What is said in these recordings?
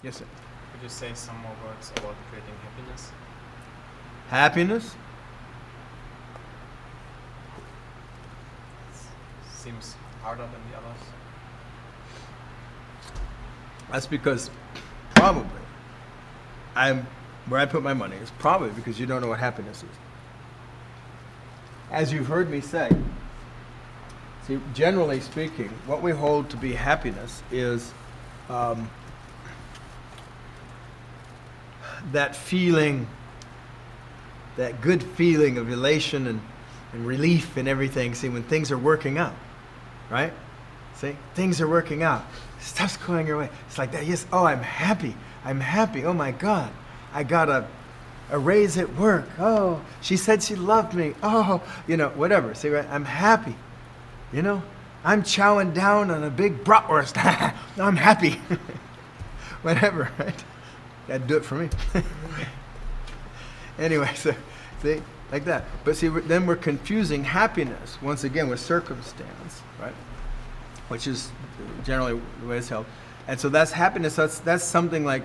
Yes, sir. Could you say some more words about creating happiness? Happiness? Seems harder than the others. That's because probably where I put my money is probably because you don't know what happiness is. As you've heard me say, see, generally speaking, what we hold to be happiness is that feeling, that good feeling of elation and relief and everything, see, when things are working out, right? See, things are working out. Stuff's going your way. It's like that, yes, oh, I'm happy, oh my God. I got a raise at work, oh, she said she loved me, oh, whatever, see, right? I'm happy, I'm chowing down on a big bratwurst, I'm happy, whatever, right? That'd do it for me. Anyway, so, see, like that. But see, then we're confusing happiness, once again, with circumstance, right? Which is generally the way it's held. And so that's happiness, that's something like,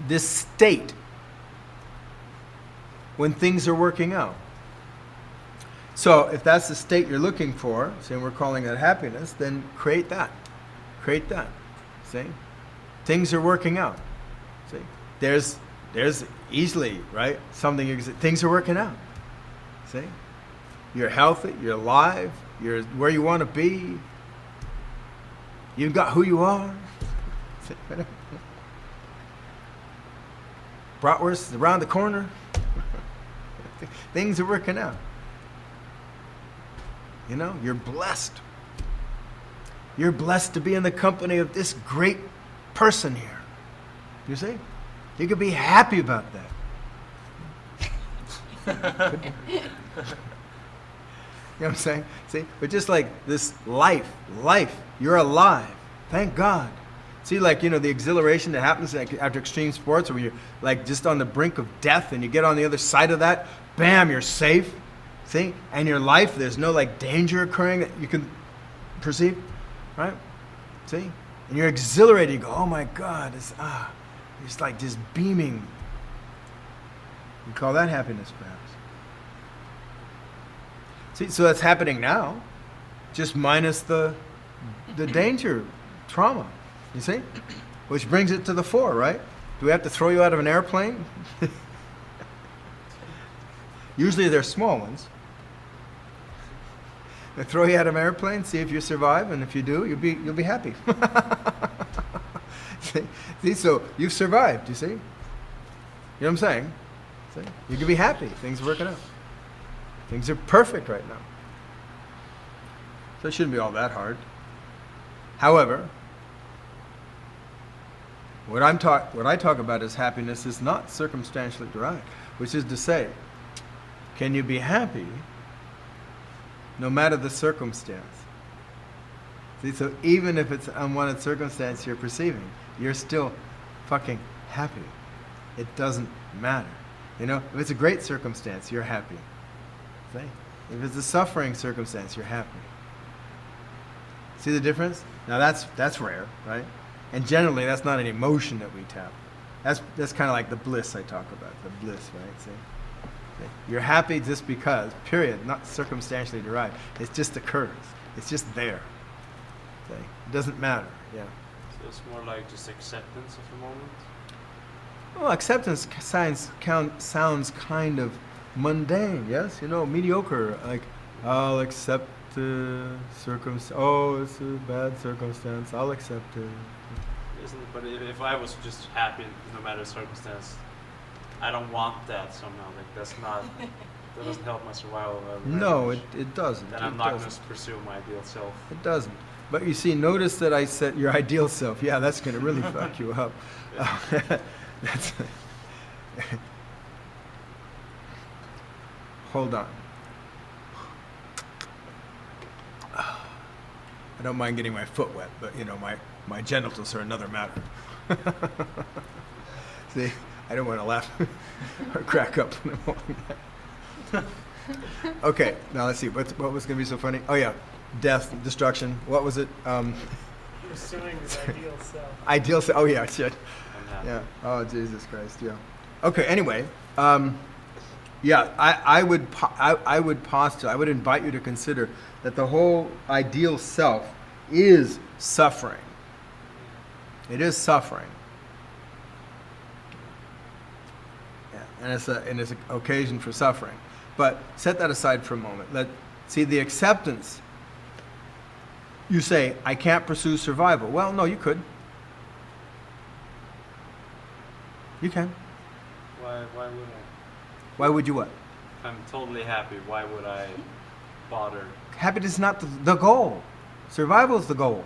this state when things are working out. So if that's the state you're looking for, see, we're calling that happiness, then create that. Create that. See? Things are working out. See? There's easily, right? Something, things are working out. See? You're healthy, you're alive, you're where you want to be. You've got who you are. See? Bratwurst is around the corner. Things are working out. You're blessed. You're blessed to be in the company of this great person here. You see? You could be happy about that. You know what I'm saying? See? But just like this life, you're alive. Thank God. See, like, the exhilaration that happens after extreme sports, or when you're like just on the brink of death and you get on the other side of that, bam, you're safe. See? And your life, there's no like danger occurring that you can perceive, right? See? And you're exhilarated, you go, oh my God, it's like just beaming. You call that happiness, perhaps. See, so that's happening now, just minus the danger, trauma. You see? Which brings it to the fore, right? Do we have to throw you out of an airplane? Usually they're small ones. They throw you out of an airplane, see if you survive, and if you do, you'll be happy. See, so you've survived, you see? You know what I'm saying? See? You can be happy. Things are working out. Things are perfect right now. So it shouldn't be all that hard. However, what I talk about as happiness is not circumstantially derived, which is to say, can you be happy no matter the circumstance? See, so even if it's unwanted circumstance you're perceiving, you're still fucking happy. It doesn't matter. If it's a great circumstance, you're happy. See? If it's a suffering circumstance, you're happy. See the difference? Now that's rare, right? And generally, that's not an emotion that we tap. That's kind of like the bliss I talk about, the bliss, right? See? You're happy just because, period, not circumstantially derived. It just occurs. It's just there. See? It doesn't matter, yeah. So it's more like just acceptance of the moment? Well, acceptance sounds kind of mundane, yes? Mediocre, like, I'll accept the circumstance. Oh, it's a bad circumstance. I'll accept it. But if I was just happy no matter the circumstance, I don't want that somehow. Like that doesn't help my survival. No, it doesn't. Then I'm not going to pursue my ideal self. It doesn't. But you see, notice that I said your ideal self. Yeah, that's going to really fuck you up. Hold on. I don't mind getting my foot wet, but my genitals are another matter. See, I don't want to laugh or crack up when I'm holding that. Okay, now let's see. What was going to be so funny? Oh yeah, death, destruction. What was it? Pursuing his ideal self. Ideal. Oh yeah, shit. Unhappy. Yeah. Oh Jesus Christ. Yeah. Okay. Anyway, yeah, I would postulate. I would invite you to consider that the whole ideal self is suffering. It is suffering. Yeah, and it's an occasion for suffering. But set that aside for a moment. See the acceptance. You say, I can't pursue survival. Well, no, you could. You can. Why would I? Why would you what? If I'm totally happy, why would I bother? Happiness is not the goal. Survival is the goal.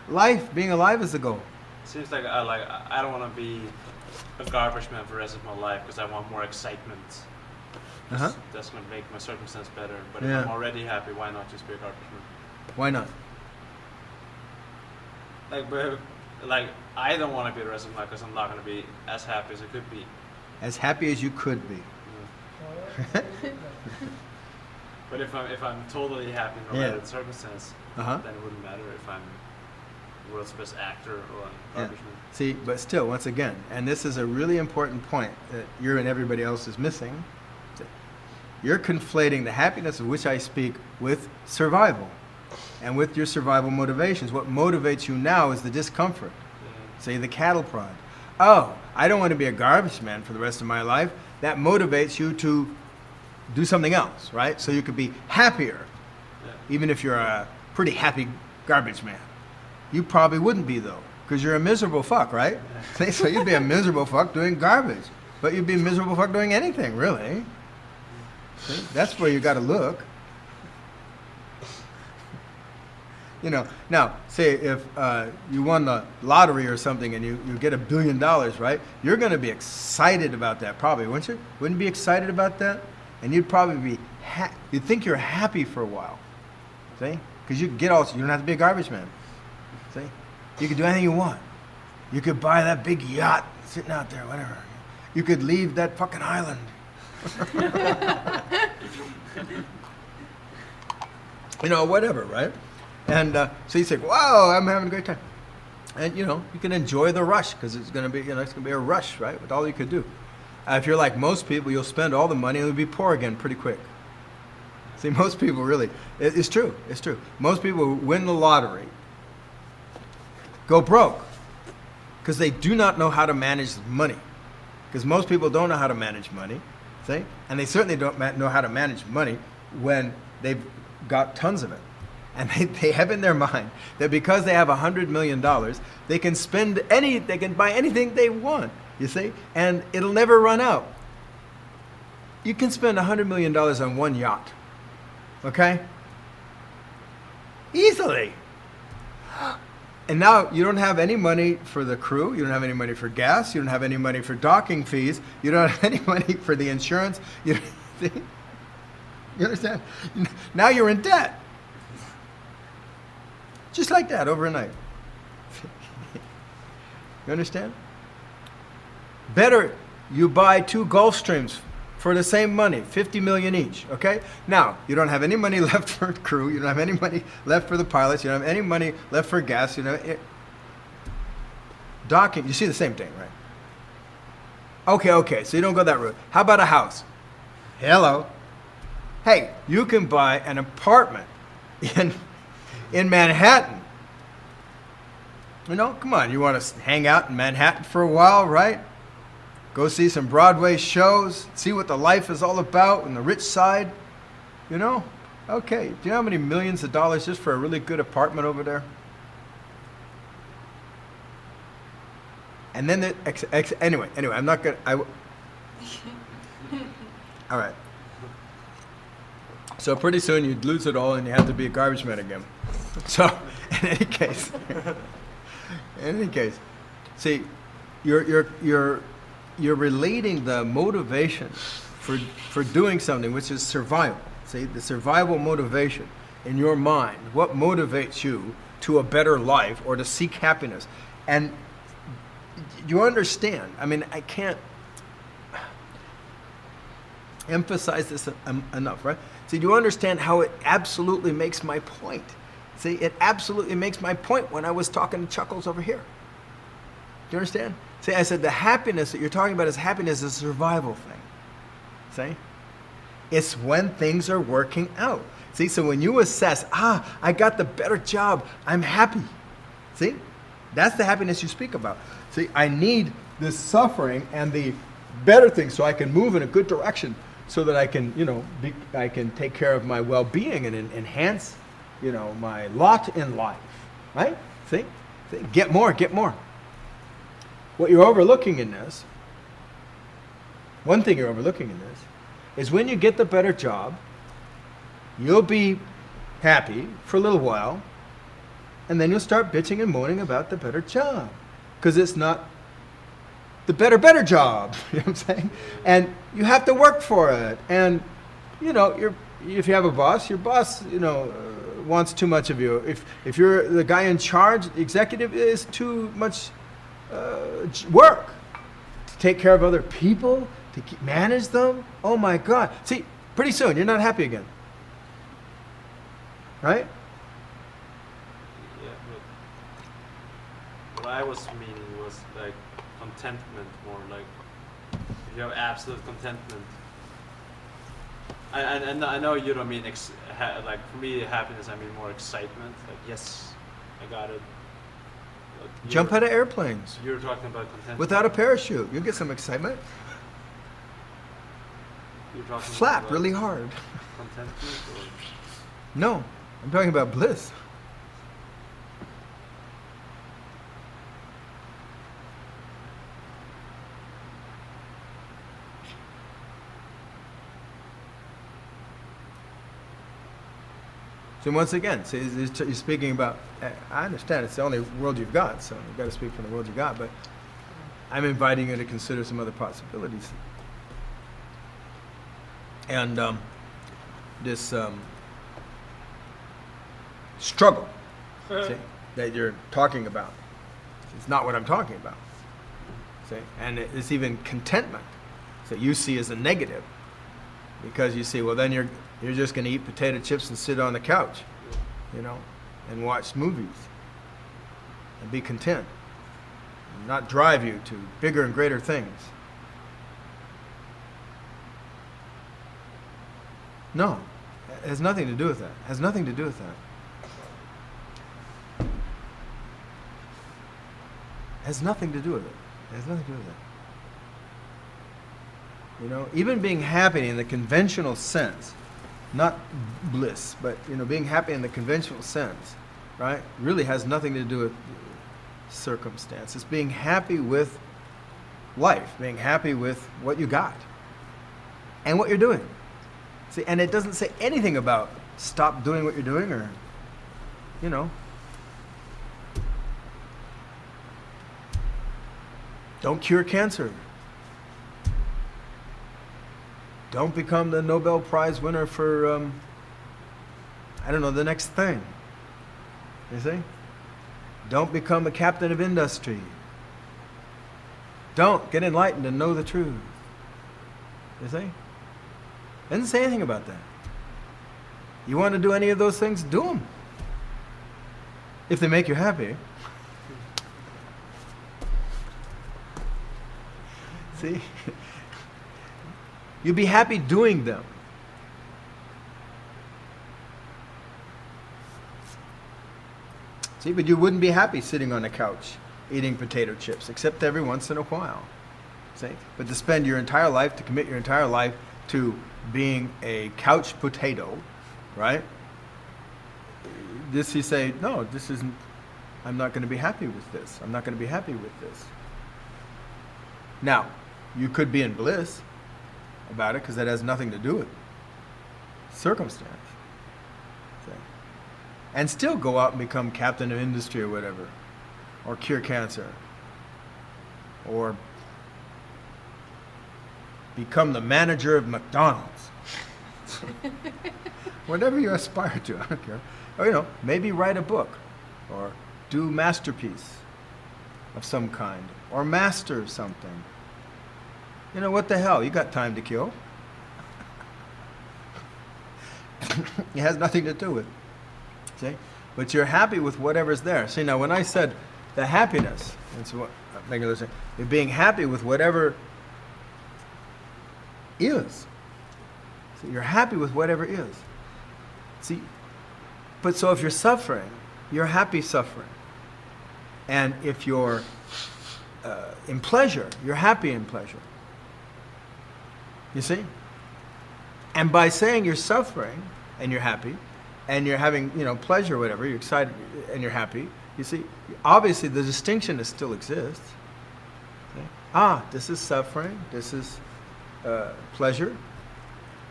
But Life, being alive is the goal. seems like I don't want to be a garbage man for the rest of my life because I want more excitement. Uh-huh. That's going to make my circumstance better. But Yeah. if I'm already happy, why not just be a garbage man? Why not? Like I don't want to be the rest of my life because I'm not going to be as happy as I could be. As happy as you could be. But if I'm totally happy no Yeah. matter the circumstance, Uh-huh. then it wouldn't matter if I'm the world's best actor or a Yeah. garbage man. See, but still, once again, and this is a really important point that you and everybody else is missing. You're conflating the happiness of which I speak with survival and with your survival motivations. What motivates you now is the discomfort. Say the cattle prod. Oh, I don't want to be a garbage man for the rest of my life. That motivates you to do something else, right? So you could be happier, Yeah. even if you're a pretty happy garbage man. You probably wouldn't be though, because you're a miserable fuck, right? So you'd be a miserable fuck doing garbage, but you'd be a miserable fuck doing anything, really. See? That's where you got to look. You know, now, say if you won the lottery or something and you get $1 billion, right? You're going to be excited about that probably, wouldn't you? Wouldn't you be excited about that? And you'd probably be, you'd think you're happy for a while. See? Because you get all, you don't have to be a garbage man. See? You could do anything you want. You could buy that big yacht sitting out there, whatever. You could leave that fucking island. You know, whatever, right? And so you say, "Wow, I'm having a great time," and you know, you can enjoy the rush because it's going to be, you know, it's going to be a rush, right? With all you could do. If you're like most people, you'll spend all the money and you'll be poor again pretty quick. See, most people really, it's true. It's true. Most people who win the lottery go broke because they do not know how to manage money. Because most people don't know how to manage money, see? And they certainly don't know how to manage money when they've got tons of it. And they have in their mind that because they have $100 million, they can they can buy anything they want, you see? And it'll never run out. You can spend $100 million on one yacht, okay? Easily. And now you don't have any money for the crew, you don't have any money for gas, you don't have any money for docking fees, you don't have any money for the insurance. You understand? Now you're in debt. Just like that, overnight. You understand? Better you buy 2 Gulfstreams for the same money, $50 million each, okay? Now, you don't have any money left for crew, you don't have any money left for the pilots, you don't have any money left for gas, you know. Docking, you see the same thing, right? Okay, so you don't go that route. How about a house? Hello. Hey, you can buy an apartment in Manhattan. You know, come on, you want to hang out in Manhattan for a while, right? Go see some Broadway shows, see what the life is all about on the rich side, you know? Okay, do you know how many millions of dollars just for a really good apartment over there? And then, anyway, I'm not going to, all right. So pretty soon you'd lose it all and you have to be a garbage man again. So, in any case, see, you're relating the motivation for doing something, which is survival. See, the survival motivation in your mind. What motivates you to a better life or to seek happiness? And you understand? I mean, I can't. emphasize this enough, right? See, do you understand how it absolutely makes my point? See, it absolutely makes my point when I was talking to Chuckles over here. Do you understand? See, I said the happiness that you're talking about is happiness is a survival thing. See? It's when things are working out. See, so when you assess, I got the better job, I'm happy. See? That's the happiness you speak about. See, I need this suffering and the better things so I can move in a good direction so that I can, I can take care of my well-being and enhance, my lot in life. Right? See? Get more, get more. What you're overlooking in this, one thing you're overlooking in this, is when you get the better job, you'll be happy for a little while, and then you'll start bitching and moaning about the better job. Because it's not the better job. You know what I'm saying? And you have to work for it. And, if you have a boss, your boss, wants too much of you. If you're the guy in charge, the executive, is too much work to take care of other people, to manage them. Oh my God. See, pretty soon you're not happy again. Right? Yeah, but what I was meaning was like contentment more, like if you have absolute contentment. And I know you don't mean like for me happiness, I mean more excitement. Like yes, I got it. Jump out of airplanes. You're talking about contentment. Without a parachute, you'll get some excitement. You're talking Flap about really hard. contentment or No, I'm talking about bliss. So once again, so you're speaking about, I understand it's the only world you've got, so you've got to speak from the world you got, but I'm inviting you to consider some other possibilities. And this struggle see, that you're talking about is not what I'm talking about. See? And it's even contentment that you see as a negative, because you see, well, then you're just going to eat potato chips and sit on the couch, and watch movies and be content, and not drive you to bigger and greater things. No, it has nothing to do with that. It has nothing to do with that. It has nothing to do with it. It has nothing to do with it. Even being happy in the conventional sense, not bliss, but being happy in the conventional sense, right, really has nothing to do with circumstance. It's being happy with life, being happy with what you got and what you're doing. See, and it doesn't say anything about stop doing what you're doing or, don't cure cancer. Don't become the Nobel Prize winner for, the next thing. You see? Don't become a captain of industry. Don't get enlightened and know the truth. You see? It doesn't say anything about that. You want to do any of those things? Do them. If they make you happy. See? You'll be happy doing them. See, but you wouldn't be happy sitting on a couch eating potato chips, except every once in a while. See? But to spend your entire life, to commit your entire life to being a couch potato, right? This you say, no, this isn't, I'm not going to be happy with this. I'm not going to be happy with this. Now, you could be in bliss about it because that has nothing to do with circumstance. See? And still go out and become captain of industry or whatever, or cure cancer, or become the manager of McDonald's. Whatever you aspire to, I don't care. Or, maybe write a book, or do a masterpiece of some kind, or master something. What the hell? You got time to kill. It has nothing to do with it. See? But you're happy with whatever's there. See, now when I said the happiness, that's what Megan was saying, you're being happy with whatever is. So you're happy with whatever is. See, but so if you're suffering, you're happy suffering. And if you're in pleasure, you're happy in pleasure. You see? And by saying you're suffering and you're happy, and you're having, pleasure or whatever, you're excited and you're happy, you see, obviously the distinction still exists. Okay? This is suffering, this is pleasure.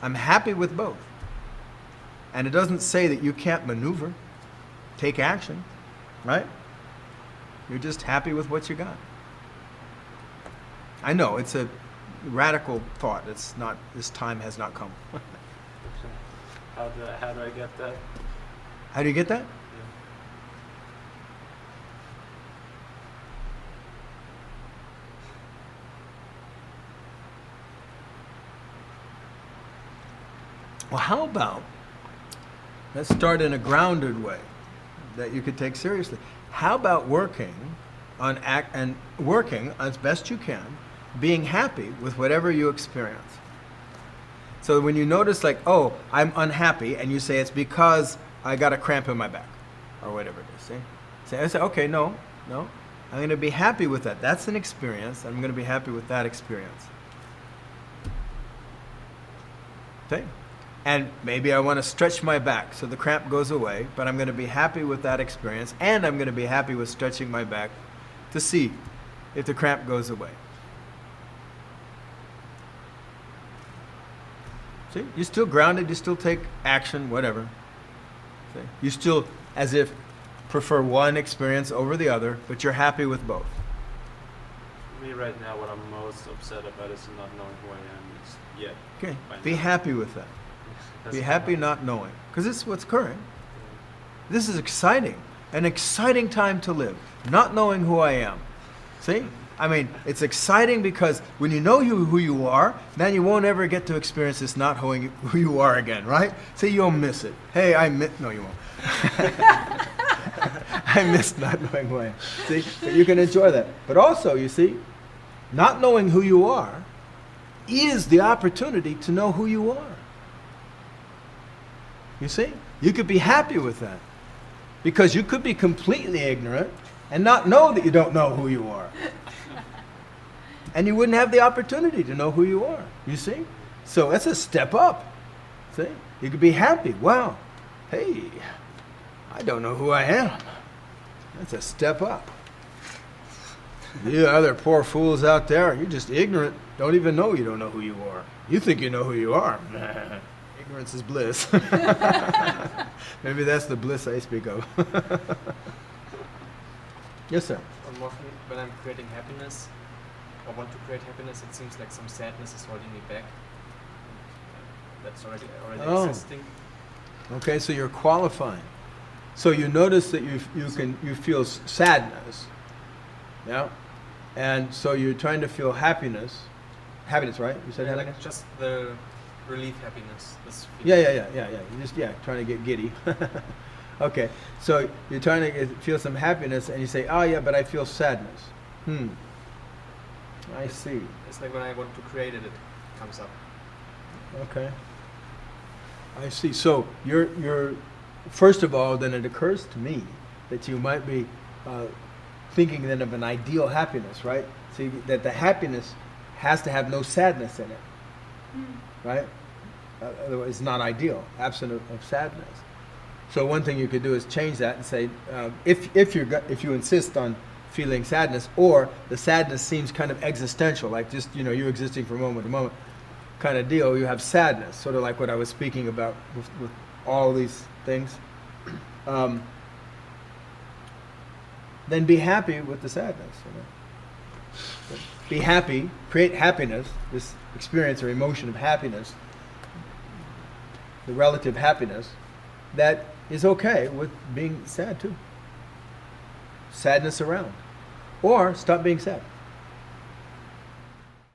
I'm happy with both. And it doesn't say that you can't maneuver, take action, right? You're just happy with what you got. I know, it's a radical thought. It's not, this time has not come. How do I get that? How do you get that? Yeah. Well, how about, let's start in a grounded way that you could take seriously. How about working as best you can, being happy with whatever you experience? So when you notice like, oh, I'm unhappy, and you say it's because I got a cramp in my back, or whatever it is, see? I say, okay, no, I'm going to be happy with that. That's an experience. I'm going to be happy with that experience. Okay? And maybe I want to stretch my back so the cramp goes away, but I'm going to be happy with that experience, and I'm going to be happy with stretching my back to see if the cramp goes away. See? You're still grounded, you still take action, whatever. See? You still, as if, prefer one experience over the other, but you're happy with both. For me right now, what I'm most upset about is not knowing who I am. It's yet. Okay, be happy with that. Be happy not knowing, because this is what's current. This is exciting, an exciting time to live, not knowing who I am. See? I mean, it's exciting because when you know who you are, then you won't ever get to experience this not knowing who you are again, right? See, you'll miss it. Hey, no, you won't. I miss not knowing who I am. See, but you can enjoy that. But also, you see, not knowing who you are is the opportunity to know who you are. You see? You could be happy with that. Because you could be completely ignorant and not know that you don't know who you are. And you wouldn't have the opportunity to know who you are. You see? So that's a step up. See? You could be happy. Wow. Hey, I don't know who I am. That's a step up. You other poor fools out there, you're just ignorant. Don't even know you don't know who you are. You think you know who you are. Ignorance is bliss. Maybe that's the bliss I speak of. Yes, sir. When I'm creating happiness, or want to create happiness, it seems like some sadness is holding me back. That's already existing. Okay, so you're qualifying. So you notice that you feel sadness, yeah, and so you're trying to feel happiness. Happiness, right? You said Yeah, happiness. like just the relief happiness. This Yeah. feeling. You're just trying to get giddy. Okay, so you're trying to feel some happiness, and you say, "Oh yeah, but I feel sadness." I see. It's like when I want to create it, it comes up. Okay. I see. So you're first of all, then it occurs to me that you might be thinking then of an ideal happiness, right? See, that the happiness has to have no sadness in it, right? Otherwise, it's not ideal, absent of sadness. So one thing you could do is change that and say, if you insist on feeling sadness, or the sadness seems kind of existential, like just you existing from moment to moment, kind of deal. You have sadness, sort of like what I was speaking about with all these things. Then be happy with the sadness. Be happy, create happiness, this experience or emotion of happiness, the relative happiness, that is okay with being sad too. Sadness around. Or stop being sad.